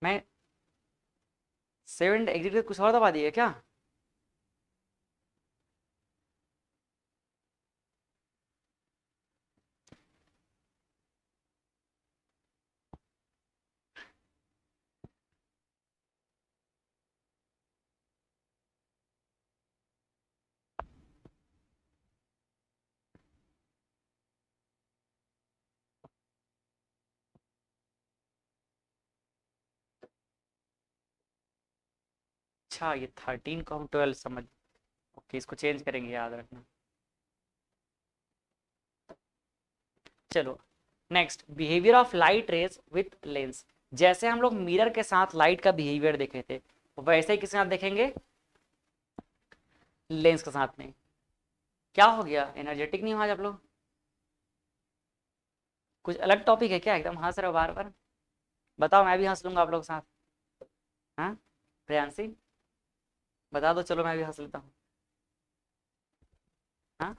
मैं सेवन एग्जिट कुछ और दबा दिए क्या? अच्छा, ये 13 को हम 12 समझ, ओके, इसको चेंज करेंगे, याद रखना। चलो next, behaviour of light rays with lens. जैसे हम लोग मिरर के साथ लाइट का बिहेवियर देखे थे, वैसे ही किसके साथ देखेंगे, लेंस के साथ में। क्या हो गया, एनर्जेटिक नहीं हो आज आप लोग? कुछ अलग टॉपिक है क्या, एकदम हंस रहे हो बार बार? बताओ, मैं भी हंस लूंगा आप लोग के साथ। हाँ प्रियांशी, बता दो, चलो मैं भी हंस लेता हूँ। हाँ,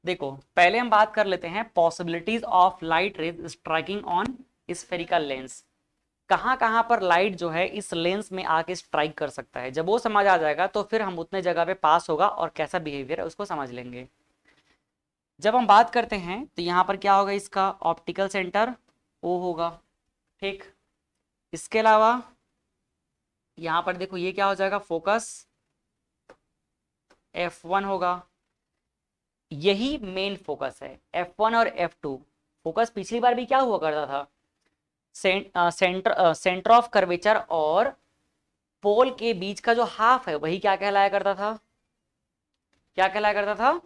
देखो पहले हम बात कर लेते हैं possibilities of light rays striking on spherical lens. कहाँ कहाँ पर लाइट जो है इस लेंस में आके स्ट्राइक कर सकता है, जब वो समझ आ जाएगा तो फिर हम उतने जगह पे पास होगा और कैसा बिहेवियर है उसको समझ लेंगे। जब हम बात करते हैं तो यहाँ पर क्या होगा, इसका ऑप्टिकल सेंटर ओ होगा, ठीक। इसके अलावा यहाँ पर देखो ये क्या हो जाएगा, फोकस F1 होगा, यही मेन फोकस है F1 और F2। फोकस पिछली बार भी क्या हुआ करता था, सेंटर ऑफ कर्वेचर और पोल के बीच का जो हाफ है वही क्या कहलाया करता था, क्या कहलाया करता था,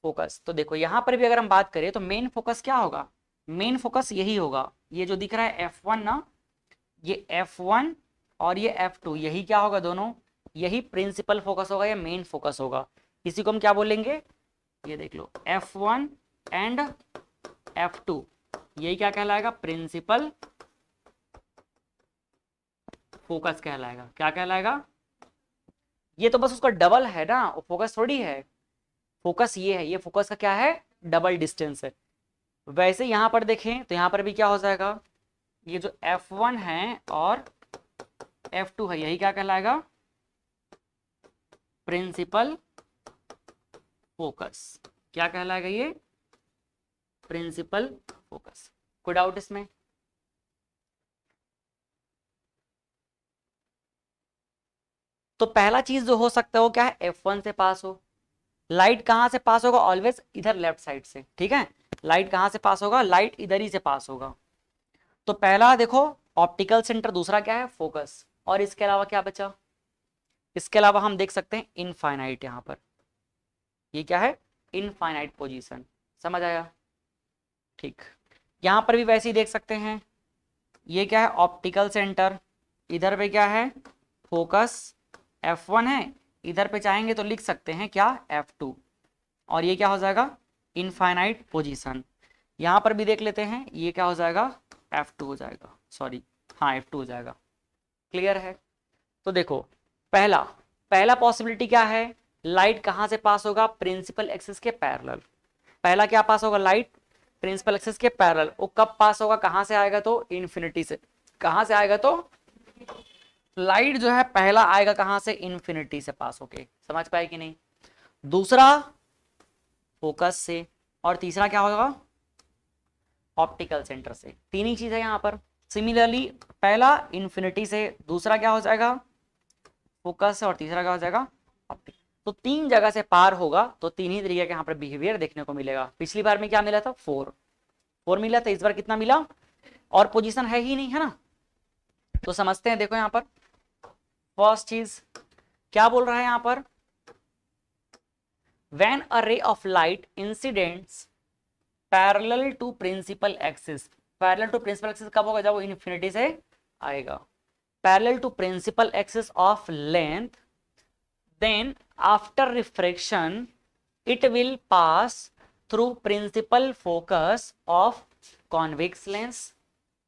फोकस। तो देखो यहां पर भी अगर हम बात करें तो मेन फोकस क्या होगा, मेन फोकस यही होगा, ये जो दिख रहा है F1 ना, ये F1 और ये F2, यही क्या होगा, दोनों यही प्रिंसिपल फोकस होगा या मेन फोकस होगा। इसी को हम क्या बोलेंगे, ये देख लो F1 एंड F2, यही क्या कहलाएगा, प्रिंसिपल फोकस कहलाएगा। क्या कहलाएगा, ये तो बस उसका डबल है ना, फोकस थोड़ी है, फोकस ये है, ये फोकस का क्या है, डबल डिस्टेंस है। वैसे यहां पर देखें तो यहां पर भी क्या हो जाएगा, ये जो F1 है और F2 है, यही क्या कहलाएगा, प्रिंसिपल फोकस। क्या कहलाएगा ये, प्रिंसिपल फोकस। कोई डाउट इसमें? तो पहला चीज जो हो सकता है वो क्या है, F1 से पास हो। लाइट कहां से पास होगा, ऑलवेज इधर लेफ्ट साइड से, ठीक है। लाइट कहां से पास होगा, लाइट इधर ही से पास होगा। तो पहला देखो ऑप्टिकल सेंटर, दूसरा क्या है, फोकस, और इसके अलावा क्या बचा, इसके अलावा हम देख सकते हैं इनफाइनाइट। यहाँ पर ये क्या है, इनफाइनाइट पोजीशन, समझ आया, ठीक। यहाँ पर भी वैसे ही देख सकते हैं, ये क्या है, ऑप्टिकल सेंटर, इधर पे क्या है, फोकस F1 है, इधर पे चाहेंगे तो लिख सकते हैं क्या, F2। और ये क्या हो जाएगा, इनफाइनाइट पोजीशन। यहां पर भी देख लेते हैं, ये क्या हो जाएगा, F2 हो जाएगा, सॉरी हाँ F2 हो जाएगा। क्लियर है। तो देखो पहला पहला पॉसिबिलिटी क्या है, लाइट कहां से पास होगा, प्रिंसिपल एक्सिस के पैरेलल। पहला क्या पास होगा, लाइट प्रिंसिपल एक्सिस के पैरेलल। वो कब पास होगा, कहां से आएगा, तो इन्फिनिटी से। कहां से आएगा, तो लाइट जो है पहला आएगा कहां से, इन्फिनिटी से पास होके। समझ पाए कि नहीं। दूसरा फोकस से, और तीसरा क्या होगा, ऑप्टिकल सेंटर से। तीन ही चीज है यहाँ पर। सिमिलरली पहला इन्फिनिटी से, दूसरा क्या हो जाएगा फोकस से, और तीसरा क्या हो जाएगा ऑप्टिक। तो तीन जगह से पार होगा, तो तीन ही तरीके का यहाँ पर बिहेवियर देखने को मिलेगा। पिछली बार में क्या मिला था, 4 मिला था, इस बार कितना मिला, और पोजीशन है ही नहीं, है ना। तो समझते हैं, देखो यहाँ पर फर्स्ट चीज क्या बोल रहा है यहाँ पर, when a ray of light incidents parallel to principal axis. Parallel to principal axis कब होगा, जब वो इन्फिनिटी से आएगा। Parallel to principal axis of length, then after refraction it will pass through principal focus of convex lens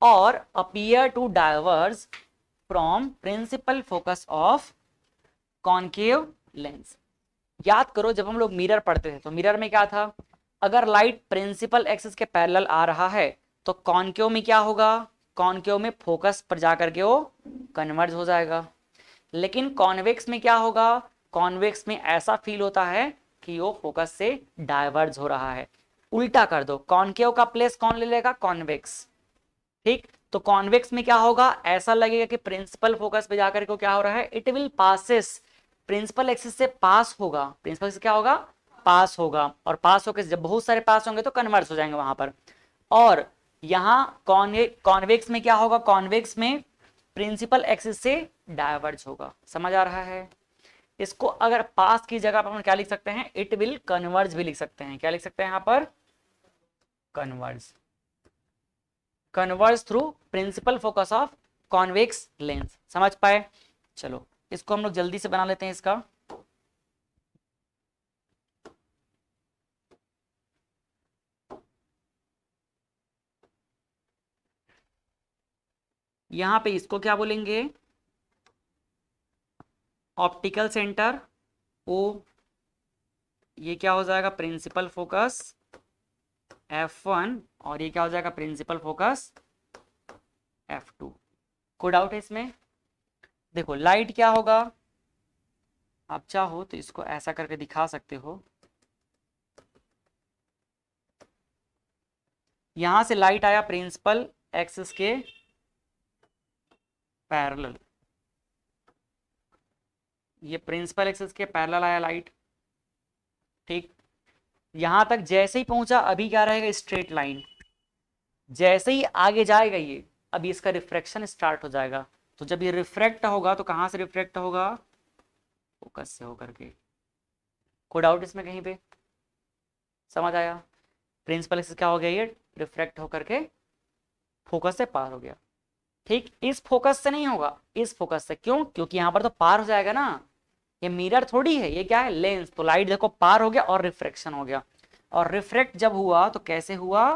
or appear to diverge from principal focus of concave lens। याद करो जब हम लोग मिरर पढ़ते थे तो मिरर में क्या था, अगर लाइट प्रिंसिपल एक्सिस के पैरेलल आ रहा है तो कॉन्केव में क्या होगा, कॉन्केव में फोकस पर जाकर के वो कन्वर्ज हो जाएगा। लेकिन कॉन्वेक्स में क्या होगा, कॉन्वेक्स में ऐसा फील होता है कि वो फोकस से डाइवर्ज हो रहा है। उल्टा कर दो, कॉन्केव का प्लेस कौन ले लेगा, कॉन्वेक्स। ठीक, तो कॉन्वेक्स में क्या होगा, ऐसा लगेगा कि प्रिंसिपल फोकस पे जाकर के क्या हो रहा है, it will passes, principal axis से पास होगा। प्रिंसिपल से क्या होगा, पास होगा, और पास होकर जब बहुत सारे पास होंगे तो कन्वर्स हो जाएंगे वहां पर। और यहाँ कॉन्वेक्स में क्या होगा, कॉन्वेक्स में प्रिंसिपल एक्सिस से डाइवर्ज होगा। समझ आ रहा है। इसको अगर पास की जगह पर हम क्या लिख सकते हैं, इट विल कन्वर्ज भी लिख सकते हैं। क्या लिख सकते हैं यहाँ पर, converge, converge through principal focus of convex lens. समझ पाए। चलो इसको हम लोग जल्दी से बना लेते हैं इसका। यहां पे इसको क्या बोलेंगे, ऑप्टिकल सेंटर ओ, ये क्या हो जाएगा, प्रिंसिपल फोकस F1, और ये क्या हो जाएगा, प्रिंसिपल फोकस F2। कोई डाउट है इसमें। देखो लाइट क्या होगा, आप चाहो तो इसको ऐसा करके दिखा सकते हो। यहां से लाइट आया प्रिंसिपल एक्सिस के पैरेलल, ये प्रिंसिपल एक्सिस के पैरेलल आया लाइट। ठीक, यहां तक जैसे ही पहुंचा, अभी क्या रहेगा, स्ट्रेट लाइन। जैसे ही आगे जाएगा ये, अभी इसका रिफ्रैक्शन स्टार्ट हो जाएगा। तो जब ये रिफ्रैक्ट होगा तो कहां से रिफ्रैक्ट होगा, फोकस से होकर के। कोई डाउट इसमें कहीं पे, समझ आया। प्रिंसिपल एक्सिस क्या हो गया, ये रिफ्रैक्ट होकर के फोकस से पार हो गया। ठीक, इस फोकस से नहीं होगा, इस फोकस से। क्यों, क्योंकि यहां पर तो पार हो जाएगा ना, ये मिरर थोड़ी है, ये क्या है, लेंस। तो लाइट देखो पार हो गया और रिफ्रैक्शन हो गया। और रिफ्रैक्ट जब हुआ तो कैसे हुआ,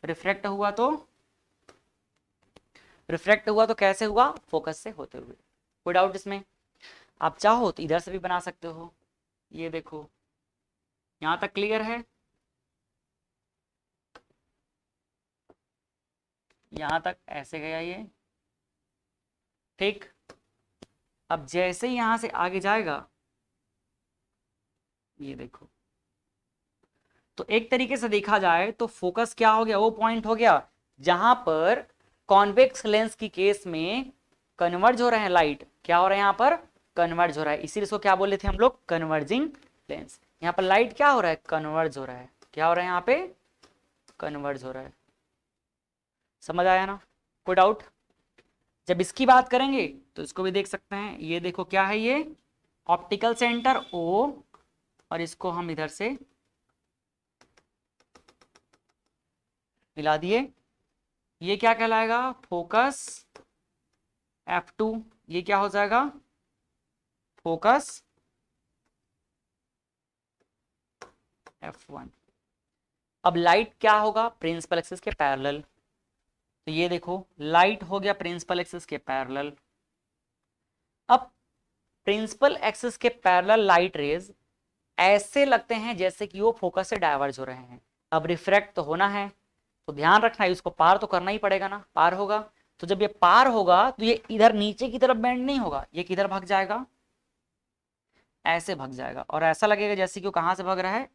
रिफ्रैक्ट हुआ तो, रिफ्रैक्ट हुआ तो कैसे हुआ, फोकस से होते हुए। कोई डाउट इसमें। आप चाहो तो इधर से भी बना सकते हो। ये देखो यहां तक क्लियर है, यहां तक ऐसे गया ये। ठीक, अब जैसे ही यहां से आगे जाएगा, ये देखो, तो एक तरीके से देखा जाए तो फोकस क्या हो गया, वो पॉइंट हो गया जहां पर कॉन्वेक्स लेंस की केस में कन्वर्ज हो रहे हैं लाइट। क्या हो रहा है यहाँ पर, कन्वर्ज हो रहा है, इसीलिए इसको क्या बोले थे हम लोग, कन्वर्जिंग लेंस। यहाँ पर लाइट क्या हो रहा है, कन्वर्ज हो रहा है। क्या हो रहा है यहाँ पे, कन्वर्ज हो रहा है। समझ आया ना। कोई डाउट। जब इसकी बात करेंगे तो इसको भी देख सकते हैं। ये देखो क्या है, ये ऑप्टिकल सेंटर ओ, और इसको हम इधर से मिला दिए। ये क्या कहलाएगा, फोकस F2। ये क्या हो जाएगा, फोकस F1। अब लाइट क्या होगा, प्रिंसिपल एक्सिस के पैरेलल। तो ये देखो लाइट हो गया प्रिंसिपल एक्सिस के पैरेलल। अब प्रिंसिपल एक्सिस के पैरेलल लाइट रेज ऐसे लगते हैं जैसे कि वो फोकस से डाइवर्ज हो रहे हैं। अब रिफ्रैक्ट तो होना है, तो ध्यान रखना है इसको पार तो करना ही पड़ेगा ना, पार होगा। तो जब ये पार होगा तो ये इधर नीचे की तरफ बेंड नहीं होगा, ये किधर भाग जाएगा, ऐसे भाग जाएगा। और ऐसा लगेगा जैसे कि वो कहां से भाग रहा है,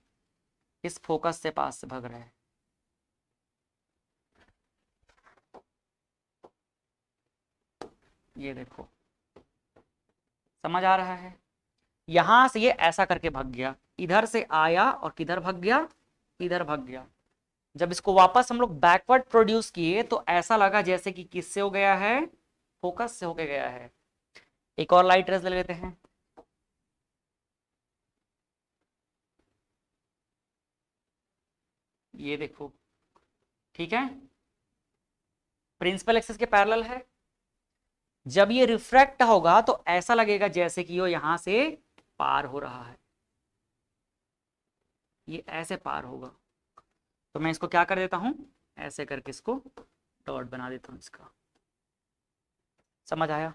इस फोकस से पास से भाग रहा है। ये देखो समझ आ रहा है, यहां से ये ऐसा करके भाग गया, इधर से आया और किधर भाग गया, इधर भाग गया। जब इसको वापस हम लोग बैकवर्ड प्रोड्यूस किए तो ऐसा लगा जैसे कि किससे हो गया है, फोकस से होके गया है। एक और लाइट रेज ले लेते हैं। ये देखो ठीक है, प्रिंसिपल एक्सिस के पैरेलल है। जब ये रिफ्रैक्ट होगा तो ऐसा लगेगा जैसे कि वो यहां से पार हो रहा है, ये ऐसे पार होगा। तो मैं इसको क्या कर देता हूं, ऐसे करके इसको डॉट बना देता हूं इसका। समझ आया।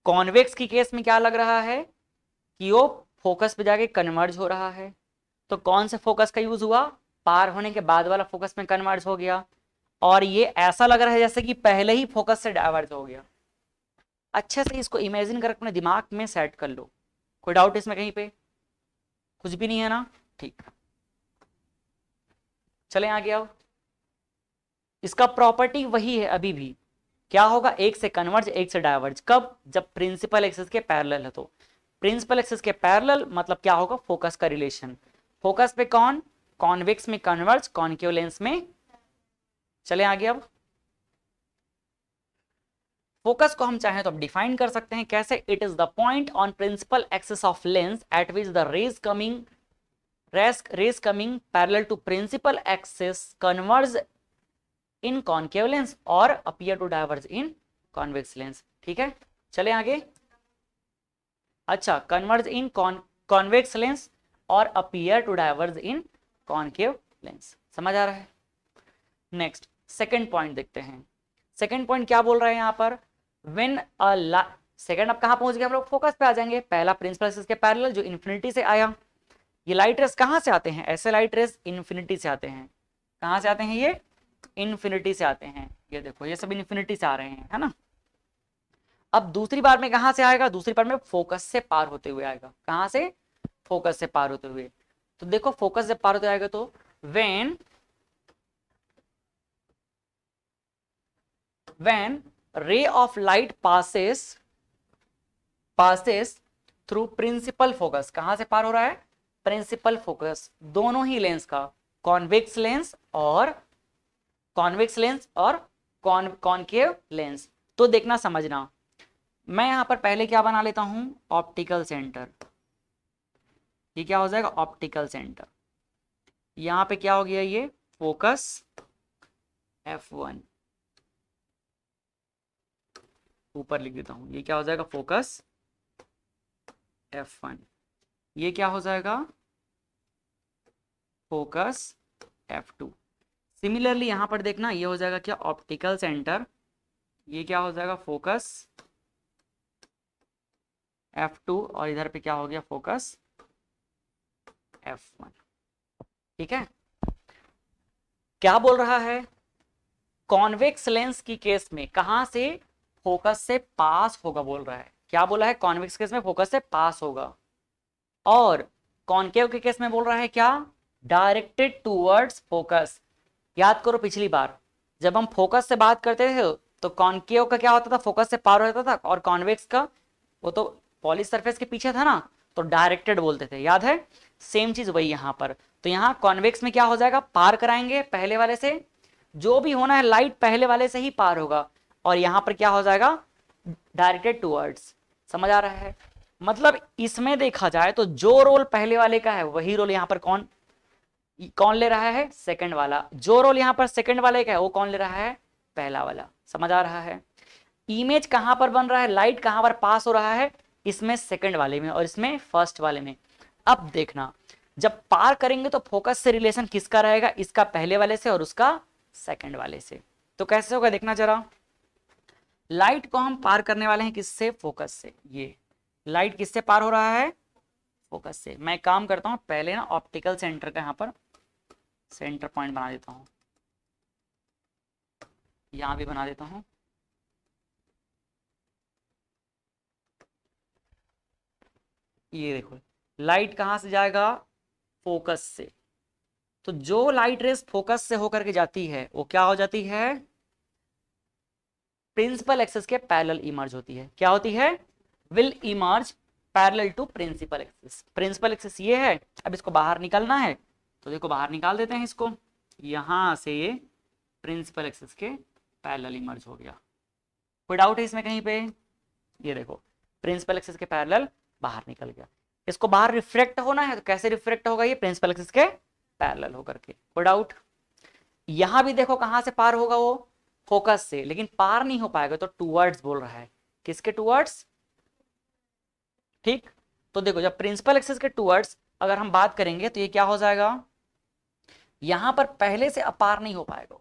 कॉन्वेक्स की केस में क्या लग रहा है कि वो फोकस पे जाके कन्वर्ज हो रहा है। तो कौन से फोकस का यूज हुआ, पार होने के बाद वाला फोकस में कन्वर्ज हो गया। और ये ऐसा लग रहा है जैसे कि पहले ही फोकस से डाइवर्ज हो गया। अच्छे से इसको इमेजिन कर अपने दिमाग में सेट कर लो। कोई डाउट इसमें कहीं पे, कुछ भी नहीं है ना, ठीक। चले आगे। अब इसका प्रॉपर्टी वही है अभी भी, क्या होगा, एक से कन्वर्ज एक से डाइवर्ज। कब, जब प्रिंसिपल एक्सिस के पैरेलल है। तो प्रिंसिपल एक्सिस के पैरेलल मतलब क्या होगा, फोकस का रिलेशन। फोकस पे कौन, कॉन्वेक्स में कन्वर्ज, कॉन्केव लेंस में। चले आगे। अब फोकस को हम चाहें तो अब डिफाइन कर सकते हैं कैसे, it is the point on principal axis of lens at which the rays coming parallel to principal axis converge in concave lens और appear to diverge in convex lens. ठीक है, चले आगे। अच्छा, कन्वर्ज इन कॉन्वेक्स लेंस और appear to diverge in concave lens, समझ आ रहा है। नेक्स्ट सेकंड पॉइंट देखते हैं। सेकंड पॉइंट क्या बोल रहे हैं यहाँ पर, व्हेन अ सेकंड, अब कहाँ पहुंच गए हम लोग, फोकस पे आ जाएंगे। पहला प्रिंसिपल एक्सिस के पैरेलल जो इन्फिनिटी से आया। ये लाइट रेस कहाँ से आते हैं, ऐसे लाइट रेस इन्फिनिटी से आते हैं। कहाँ से आते हैं, ये इन्फिनिटी से आते हैं। ये देखो ये सब इन्फिनिटी से आ रहे हैं, है ना। अब दूसरी बार में कहां से आएगा, दूसरी बार में फोकस से पार होते हुए आएगा। कहां से, फोकस से पार होते हुए। तो देखो फोकस से पार होते आएगा तो when ray of light passes through principal focus. कहां से पार हो रहा है, प्रिंसिपल फोकस, दोनों ही लेंस का, कॉन्वेक्स लेंस और कॉनकेव लेंस। तो देखना समझना, मैं यहां पर पहले क्या बना लेता हूं, ऑप्टिकल सेंटर। ये क्या हो जाएगा, ऑप्टिकल सेंटर। यहां पे क्या हो गया, ये फोकस F1, ऊपर लिख देता हूं, ये क्या हो जाएगा, फोकस F1। ये क्या हो जाएगा, फोकस F2। सिमिलरली यहां पर देखना, ये हो जाएगा क्या, ऑप्टिकल सेंटर। ये क्या हो जाएगा, फोकस F2 और इधर पे क्या हो गया, फोकस F1। ठीक है, क्या बोल रहा है, कॉन्वेक्स लेंस की केस में कहां से, फोकस से पास होगा बोल रहा है। क्या बोला है, कॉन्वेक्स केस में फोकस से पास होगा। और कॉनकेव के केस में बोल रहा है क्या, डायरेक्टेड टूवर्ड्स फोकस। याद करो पिछली बार जब हम फोकस से बात करते थे तो कॉनकेव का क्या होता था, फोकस से पार हो जाता था, और कॉन्वेक्स का वो तो पॉलिश सरफेस के पीछे था ना, तो डायरेक्टेड बोलते थे, याद है। सेम चीज वही यहां पर। तो यहाँ कॉन्वेक्स में क्या हो जाएगा, पार कराएंगे पहले वाले से, जो भी होना है लाइट पहले वाले से ही पार होगा। और यहां पर क्या हो जाएगा, डायरेक्टेड टूवर्ड्स। समझ आ रहा है, मतलब इसमें देखा जाए तो जो रोल पहले वाले का है वही रोल यहाँ पर कौन कौन ले रहा है, सेकंड वाला। जो रोल यहाँ पर सेकंड वाले का है वो कौन ले रहा है, पहला वाला। समझ आ रहा है, इमेज कहां पर बन रहा है, लाइट कहां पर पास हो रहा है, इसमें सेकंड वाले में और इसमें फर्स्ट वाले में। अब देखना, जब पार करेंगे तो फोकस से रिलेशन किसका रहेगा, इसका पहले वाले से और उसका सेकंड वाले से। तो कैसे होगा देखना जरा, लाइट को हम पार करने वाले हैं किससे, फोकस से। ये लाइट किससे पार हो रहा है, फोकस से। मैं काम करता हूं पहले ना ऑप्टिकल सेंटर का यहां पर सेंटर पॉइंट बना देता हूं, यहां भी बना देता हूं। ये देखो लाइट कहां से जाएगा, फोकस से। तो जो लाइट रेस फोकस से होकर के जाती है वो क्या हो जाती है, प्रिंसिपल एक्सिस के पैरेलल इमर्ज होती है। क्या होती है, will emerge parallel to principal axis. Principal axis ये है, अब इसको बाहर निकालना है तो देखो बाहर निकाल देते हैं इसको, यहां से ये प्रिंसिपल एक्सिस के पैरेलल इमर्ज हो गया। कोई डाउट है इसमें कहीं पे, ये देखो प्रिंसिपल एक्सिस के पैरेलल बाहर निकल गया। इसको बाहर रिफ्लेक्ट होना है तो कैसे रिफ्लेक्ट होगा, ये प्रिंसिपल एक्सिस के पैरेलल होकर के। कोई डाउट, यहां भी देखो कहां से पार होगा वो, फोकस से, लेकिन पार नहीं हो पाएगा तो टूवर्ड्स बोल रहा है, किसके टूवर्ड्स, ठीक। तो देखो जब प्रिंसिपल एक्सिस के टूवर्ड्स अगर हम बात करेंगे तो ये क्या हो जाएगा, यहां पर पहले से अपार नहीं हो पाएगा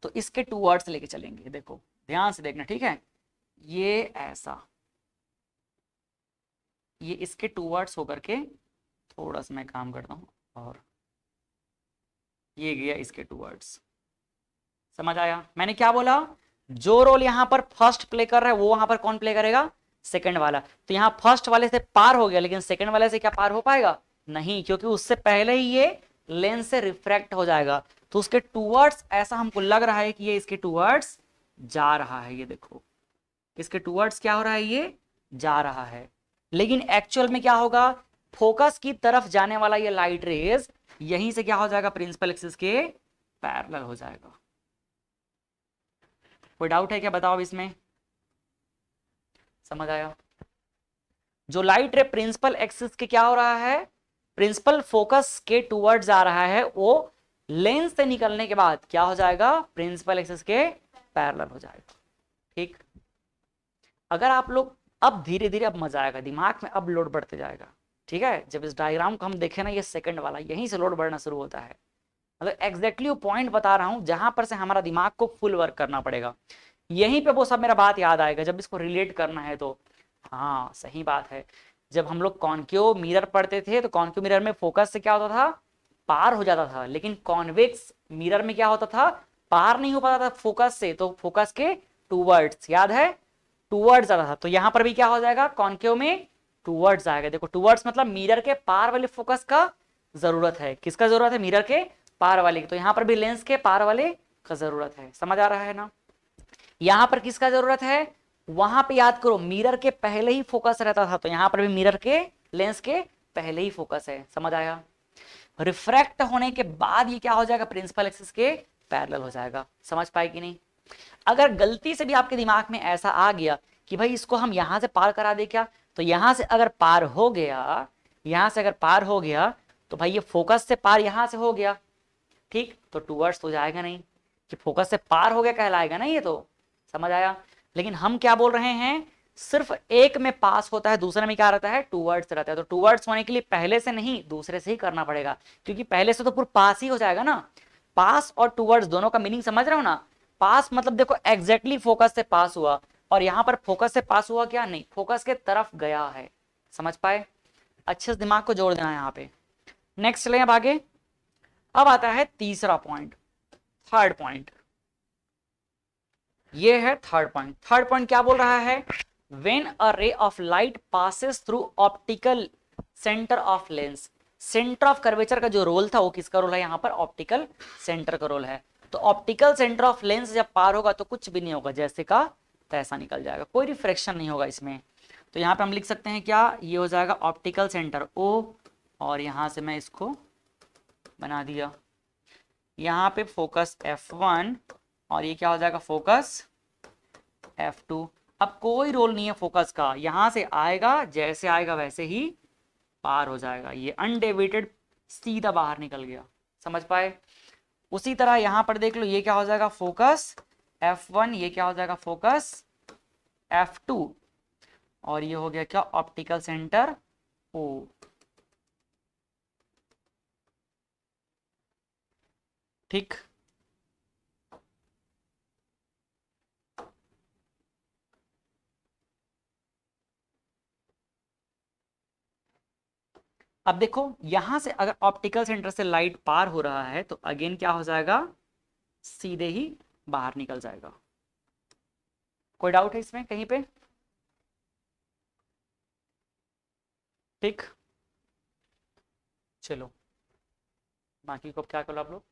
तो इसके टूवर्ड्स लेके चलेंगे। देखो ध्यान से देखना, ठीक है, ये ऐसा, ये इसके टूवर्ड्स होकर के, थोड़ा सा मैं काम करता हूं, और ये गया इसके टूवर्ड्स। समझ आया मैंने क्या बोला, जो रोल यहां पर फर्स्ट प्ले कर रहा है वो वहां पर कौन प्ले करेगा, सेकंड वाला। तो यहां फर्स्ट वाले से पार हो गया लेकिन सेकंड वाले से क्या पार हो पाएगा, नहीं, क्योंकि उससे पहले ही ये लेंस से रिफ्रैक्ट हो जाएगा। तो उसके टूवर्ड्स ऐसा हमको लग रहा है कि ये इसके टूवर्ड्स जा रहा है, ये देखो इसके टूवर्ड्स क्या हो रहा है, ये जा रहा है। लेकिन एक्चुअल में क्या होगा, फोकस की तरफ जाने वाला ये लाइट रेज यहीं से क्या हो जाएगा, प्रिंसिपल एक्सिस के पैरेलल हो जाएगा। कोई डाउट है क्या, बताओ अब इसमें, समझ आया। जो लाइट रे प्रिंसिपल एक्सिस के क्या हो रहा है, प्रिंसिपल फोकस के टूवर्ड्स आ रहा है, वो लेंस से निकलने के बाद क्या हो जाएगा, प्रिंसिपल एक्सिस के पैरेलल हो जाएगा। ठीक, अगर आप लोग अब धीरे धीरे अब मजा आएगा, दिमाग में अब लोड बढ़ते जाएगा। ठीक है, जब इस डायग्राम को हम देखें ना, ये सेकंड वाला यहीं से लोड बढ़ना शुरू होता है। मतलब एग्जैक्टली वो पॉइंट बता रहा हूं जहां पर से हमारा दिमाग को फुल वर्क करना पड़ेगा। यहीं पे वो सब मेरा बात याद आएगा जब इसको रिलेट करना है तो। हाँ सही बात है, जब हम लोग कॉन्केव मिरर पढ़ते थे तो कॉन्केव मिरर में फोकस से क्या होता था, पार हो जाता था, लेकिन कॉन्वेक्स मिरर में क्या होता था, पार नहीं हो पाता था फोकस से, तो फोकस के टूवर्ड्स, याद है, टूवर्ड्स आता था। तो यहां पर भी क्या हो जाएगा, कॉन्केव में टूवर्ड्स आएगा। देखो टूवर्ड्स मतलब मिरर के पार वाले फोकस का जरूरत है, किसका जरूरत है, मिरर के पार वाले की। तो यहां पर भी लेंस के पार वाले का जरूरत है, समझ आ रहा है ना। यहां पर किसका जरूरत है, वहां पे याद करो मिरर के पहले ही फोकस रहता था, तो यहां पर भी मिरर के लेंस के पहले ही फोकस है, समझ आया। रिफ्रैक्ट होने के बाद ये क्या हो जाएगा, प्रिंसिपल एक्सिस के पैरेलल हो जाएगा। समझ पाए कि नहीं। अगर गलती से भी आपके दिमाग में ऐसा आ गया कि भाई इसको हम यहां से पार करा दे क्या, तो यहां से अगर पार हो गया, यहां से अगर पार हो गया तो भाई ये फोकस से पार यहां से हो गया, ठीक, तो टूवर्ड्स तो जाएगा नहीं, कि फोकस से पार हो गया कहलाएगा ना ये तो, समझ आया। लेकिन हम क्या बोल रहे हैं, सिर्फ एक में पास होता है, दूसरे में क्या रहता है, टूवर्ड्स रहता है। तो टूवर्ड्स होने के लिए पहले से नहीं दूसरे से ही करना पड़ेगा, क्योंकि पहले से तो पूरा पास ही हो जाएगा ना। पास और टूवर्ड्स दोनों का मीनिंग समझ रहे हो ना। पास मतलब देखो एग्जैक्टली फोकस से पास हुआ, और यहां पर फोकस से पास हुआ क्या, नहीं, फोकस के तरफ गया है। समझ पाए, अच्छे से दिमाग को जोड़ देना है यहाँ पे। नेक्स्ट चले अब आगे। अब आता है तीसरा पॉइंट, थर्ड पॉइंट, ये है थर्ड पॉइंट। थर्ड पॉइंट क्या बोल रहा है, when a ray of light passes through optical centre of lens. Centre of curvature का जो रोल था वो किसका रोल है, यहां पर ऑप्टिकल सेंटर का रोल है। तो ऑप्टिकल सेंटर ऑफ लेंस जब पार होगा तो कुछ भी नहीं होगा, जैसे का तैसा निकल जाएगा, कोई रिफ्रैक्शन नहीं होगा इसमें। तो यहाँ पे हम लिख सकते हैं क्या, ये हो जाएगा ऑप्टिकल सेंटर O, और यहां से मैं इसको बना दिया, यहाँ पे फोकस F1 और ये क्या हो जाएगा, फोकस F2। अब कोई रोल नहीं है फोकस का, यहां से आएगा, जैसे आएगा वैसे ही पार हो जाएगा, ये अनडेविएटेड सीधा बाहर निकल गया। समझ पाए। उसी तरह यहां पर देख लो, ये क्या हो जाएगा, फोकस F1, ये क्या हो जाएगा, फोकस F2, और ये हो गया क्या, ऑप्टिकल सेंटर O। ठीक। अब देखो यहां से अगर ऑप्टिकल सेंटर से लाइट पार हो रहा है तो अगेन क्या हो जाएगा, सीधे ही बाहर निकल जाएगा। कोई डाउट है इसमें कहीं पे? ठीक, चलो बाकी को क्या करो आप लोग।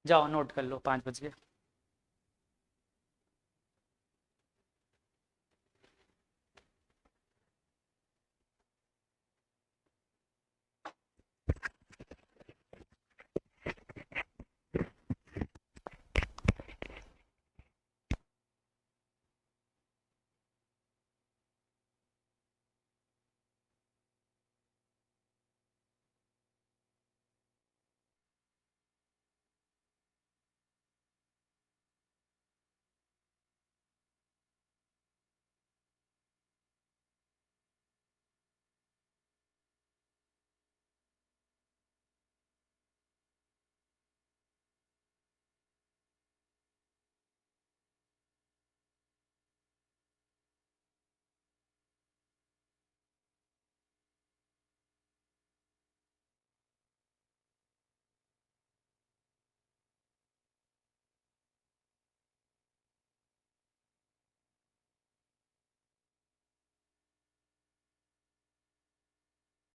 जाओ नोट कर लो, 5 बज गए।